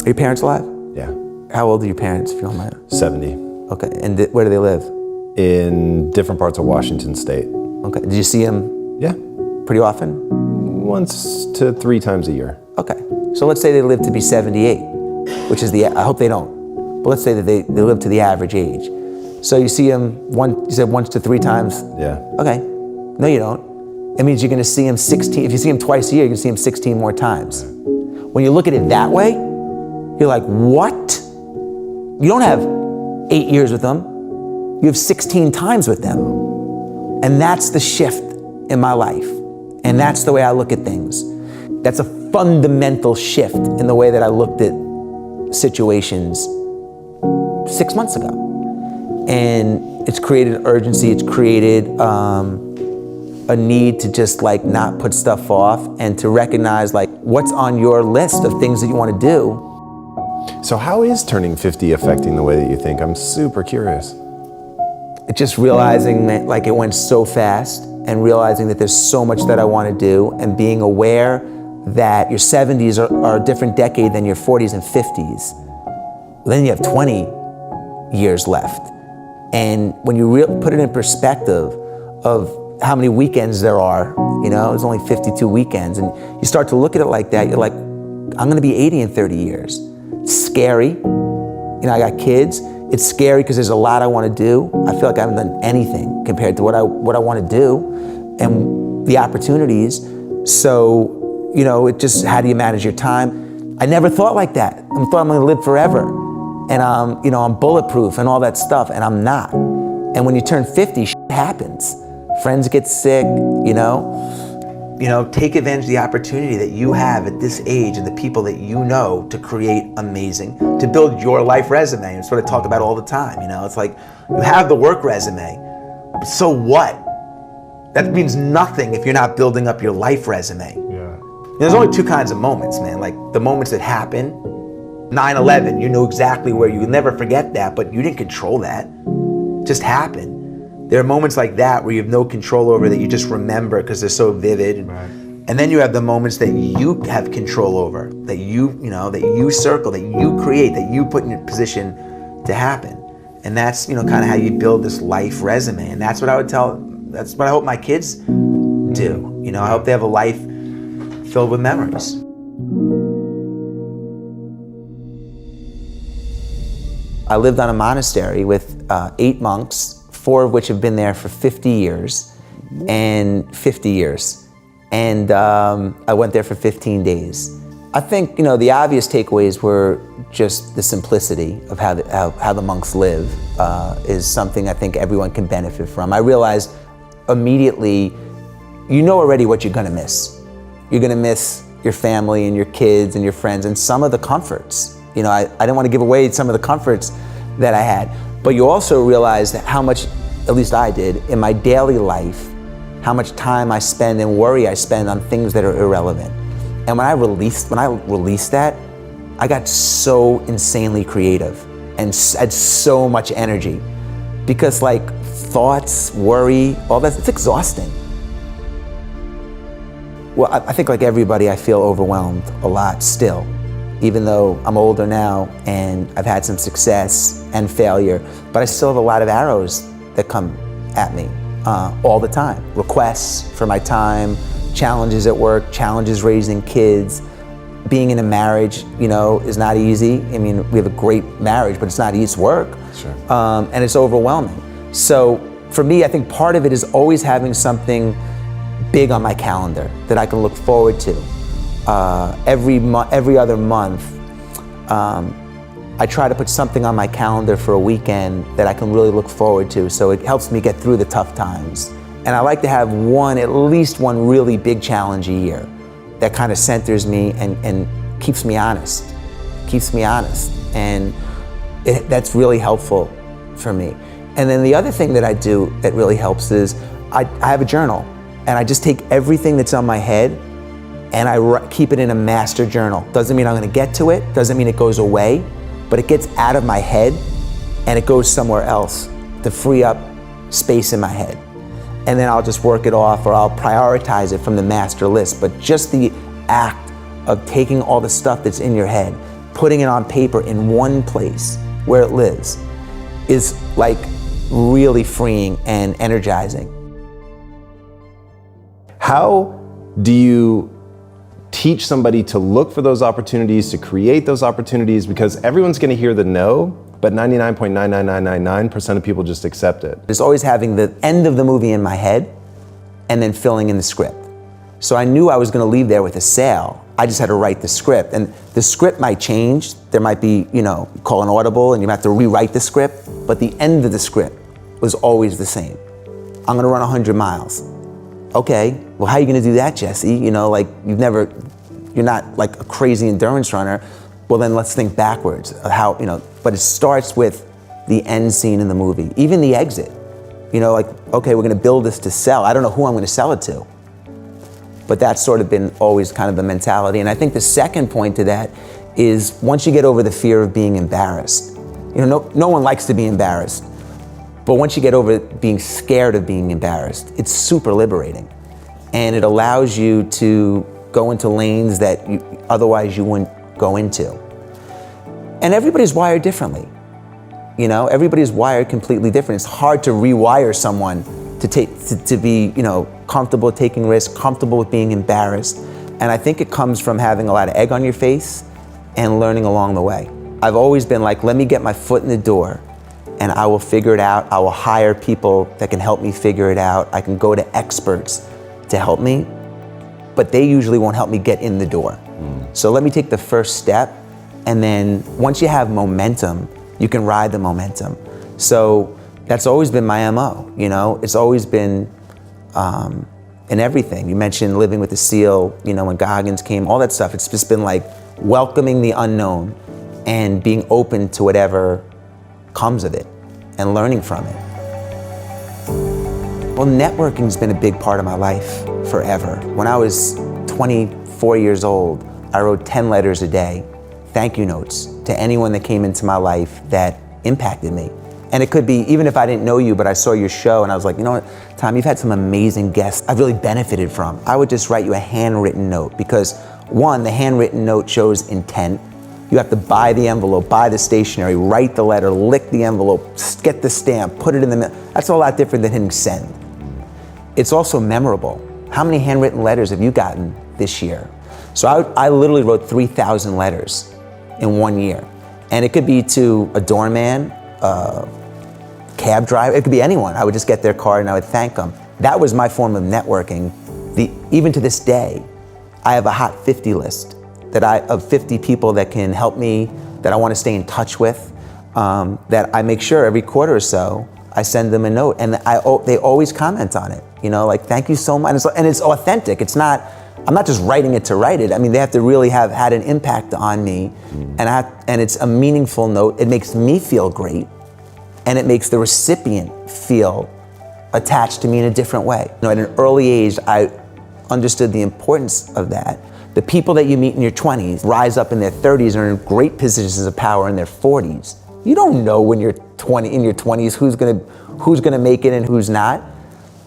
Are your parents alive? Yeah. How old are your parents, if you don't mind? 70. Okay, and where do they live? In different parts of Washington State. Okay, did you see them Yeah. pretty often? Once to 3 times a year. Okay, so let's say they live to be 78, which is I hope they don't, but let's say that they live to the average age. So you see them you said once to 3 times? Yeah. Okay, no you don't. It means you're gonna see them 16, if you see them twice a year, you're gonna see them 16 more times. When you look at it that way, you're like, what? You don't have 8 years with them, you have 16 times with them. And that's the shift in my life. And that's the way I look at things. That's a fundamental shift in the way that I looked at situations 6 months ago. And it's created urgency, it's created a need to just like not put stuff off and to recognize like what's on your list of things that you want to do. So how is turning 50 affecting the way that you think? I'm super curious. It's just realizing that like it went so fast and realizing that there's so much that I want to do and being aware that your 70s are a different decade than your 40s and 50s. Then you have 20 years left. And when you put it in perspective of how many weekends there are, you know, there's only 52 weekends, and you start to look at it like that, you're like, I'm gonna be 80 in 30 years. It's scary. You know, I got kids. It's scary because there's a lot I want to do. I feel like I haven't done anything compared to what I want to do and the opportunities. So, you know, it just, how do you manage your time? I never thought like that. I thought I'm going to live forever. And you know, I'm bulletproof and all that stuff, and I'm not. And when you turn 50, shit happens. Friends get sick, you know, take advantage of the opportunity that you have at this age and the people that you know to create amazing, to build your life resume. It's what I talk about all the time, you know, it's like you have the work resume, but so what? That means nothing if you're not building up your life resume. Yeah. There's only 2 kinds of moments, man, like the moments that happen. 9/11, you know exactly where, you will never forget that, but you didn't control that. It just happened. There are moments like that where you have no control over that you just remember because they're so vivid. Right. And then you have the moments that you have control over, that that you circle, that you create, that you put in a position to happen. And that's, you know, kind of how you build this life resume. And that's what I hope my kids do. You know, I hope they have a life filled with memories. I lived on a monastery with 8 monks, 4 of which have been there for 50 years, and 50 years. And I went there for 15 days. I think, you know, the obvious takeaways were just the simplicity of how the monks live is something I think everyone can benefit from. I realized immediately, you know already what you're gonna miss. You're gonna miss your family and your kids and your friends and some of the comforts. You know, I didn't want to give away some of the comforts that I had, but you also realize that how much, at least I did, in my daily life, how much time I spend and worry I spend on things that are irrelevant. And when I released that, I got so insanely creative and had so much energy because like thoughts, worry, all that, it's exhausting. Well, I think like everybody, I feel overwhelmed a lot still. Even though I'm older now and I've had some success and failure, but I still have a lot of arrows that come at me all the time. Requests for my time, challenges at work, challenges raising kids. Being in a marriage, you know, is not easy. I mean, we have a great marriage, but it's not easy, it's work. Sure. And it's overwhelming. So for me, I think part of it is always having something big on my calendar that I can look forward to. Every other month, I try to put something on my calendar for a weekend that I can really look forward to, so it helps me get through the tough times. And I like to have at least one really big challenge a year that kind of centers me and keeps me honest. And that's really helpful for me. And then the other thing that I do that really helps is I have a journal, and I just take everything that's on my head and I keep it in a master journal. Doesn't mean I'm gonna get to it, doesn't mean it goes away, but it gets out of my head and it goes somewhere else to free up space in my head. And then I'll just work it off, or I'll prioritize it from the master list. But just the act of taking all the stuff that's in your head putting it on paper in one place where it lives is like really freeing and energizing. How do you teach somebody to look for those opportunities, to create those opportunities? Because everyone's gonna hear the no, but 99.99999% of people just accept it. It's always having the end of the movie in my head and then filling in the script. So I knew I was gonna leave there with a sale. I just had to write the script, and the script might change. There might be, call an audible and you have to rewrite the script, but the end of the script was always the same. I'm gonna run 100 miles. Okay, well, how are you gonna do that, Jesse? You're not like a crazy endurance runner. Well, then let's think backwards. But it starts with the end scene in the movie, even the exit. Okay, we're gonna build this to sell. I don't know who I'm gonna sell it to. But that's sort of been always kind of the mentality. And I think the second point to that is once you get over the fear of being embarrassed, no one likes to be embarrassed, but once you get over being scared of being embarrassed, it's super liberating. And it allows you to go into lanes that otherwise you wouldn't go into. And everybody's wired differently. Everybody's wired completely different. It's hard to rewire someone to be comfortable taking risks, comfortable with being embarrassed. And I think it comes from having a lot of egg on your face and learning along the way. I've always been like, let me get my foot in the door and I will figure it out. I will hire people that can help me figure it out. I can go to experts to help me, but they usually won't help me get in the door. So let me take the first step, and then once you have momentum, you can ride the momentum. So that's always been my MO, It's always been in everything. You mentioned living with the SEAL, when Goggins came, all that stuff. It's just been like welcoming the unknown and being open to whatever comes of it and learning from it. Well, networking's been a big part of my life forever. When I was 24 years old, I wrote 10 letters a day, thank you notes to anyone that came into my life that impacted me. And it could be, even if I didn't know you, but I saw your show and I was like, you know what, Tom, you've had some amazing guests I've really benefited from. I would just write you a handwritten note because one, the handwritten note shows intent. You have to buy the envelope, buy the stationery, write the letter, lick the envelope, get the stamp, put it in the mail. That's a lot different than hitting send. It's also memorable. How many handwritten letters have you gotten this year? So I literally wrote 3,000 letters in 1 year. And it could be to a doorman, cab driver, it could be anyone. I would just get their card and I would thank them. That was my form of networking. Even to this day, I have a hot 50 list of 50 people that can help me, that I want to stay in touch with, that I make sure every quarter or so, I send them a note and they always comment on it. Like, thank you so much. And it's authentic. I'm not just writing it to write it. I mean, they have to really have had an impact on me, and it's a meaningful note. It makes me feel great, and it makes the recipient feel attached to me in a different way. At an early age, I understood the importance of that. The people that you meet in your 20s rise up in their 30s and are in great positions of power in their 40s. You don't know when you're in your 20s who's gonna make it and who's not.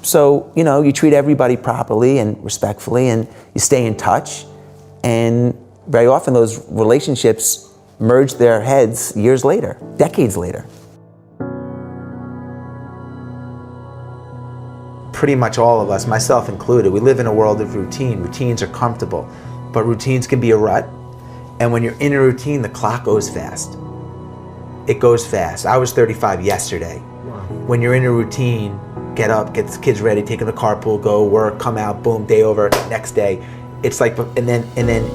So, you treat everybody properly and respectfully, and you stay in touch. And very often those relationships merge their heads years later, decades later. Pretty much all of us, myself included, we live in a world of routine. Routines are comfortable, but routines can be a rut. And when you're in a routine, the clock goes fast. It goes fast. I was 35 yesterday. Wow. When you're in a routine, get up, get the kids ready, take them to carpool, go work, come out, boom, day over, next day. It's like, and then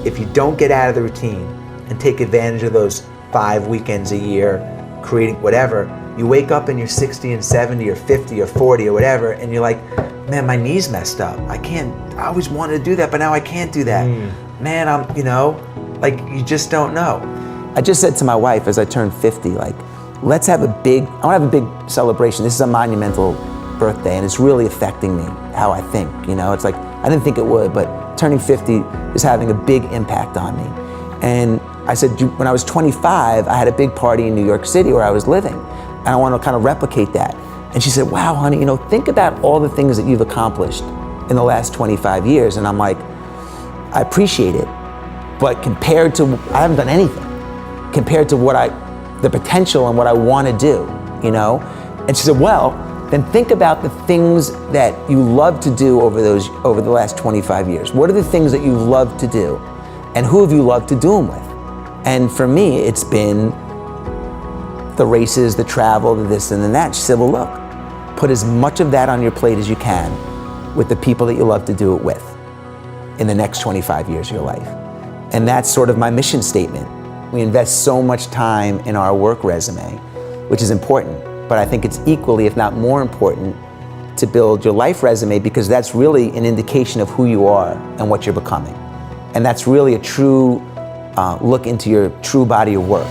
if you don't get out of the routine and take advantage of those 5 weekends a year, creating whatever, you wake up and you're 60 and 70 or 50 or 40 or whatever, and you're like, man, my knee's messed up. I always wanted to do that, but now I can't do that. Man, you just don't know. I just said to my wife as I turned 50, let's have I want to have a big celebration. This is a monumental birthday, and it's really affecting me, how I think. It's like, I didn't think it would, but turning 50 is having a big impact on me. And I said, when I was 25, I had a big party in New York City where I was living, and I want to kind of replicate that. And she said, wow, honey, think about all the things that you've accomplished in the last 25 years. And I'm like, I appreciate it, but compared to, I haven't done anything. compared to the potential and what I want to do, you know? And she said, well, then think about the things that you love to do over the last 25 years. What are the things that you love to do? And who have you loved to do them with? And for me, it's been the races, the travel, the this and the that. She said, well, look, put as much of that on your plate as you can with the people that you love to do it with in the next 25 years of your life. And that's sort of my mission statement. We invest so much time in our work resume, which is important, but I think it's equally, if not more important, to build your life resume, because that's really an indication of who you are and what you're becoming. And that's really a true look into your true body of work.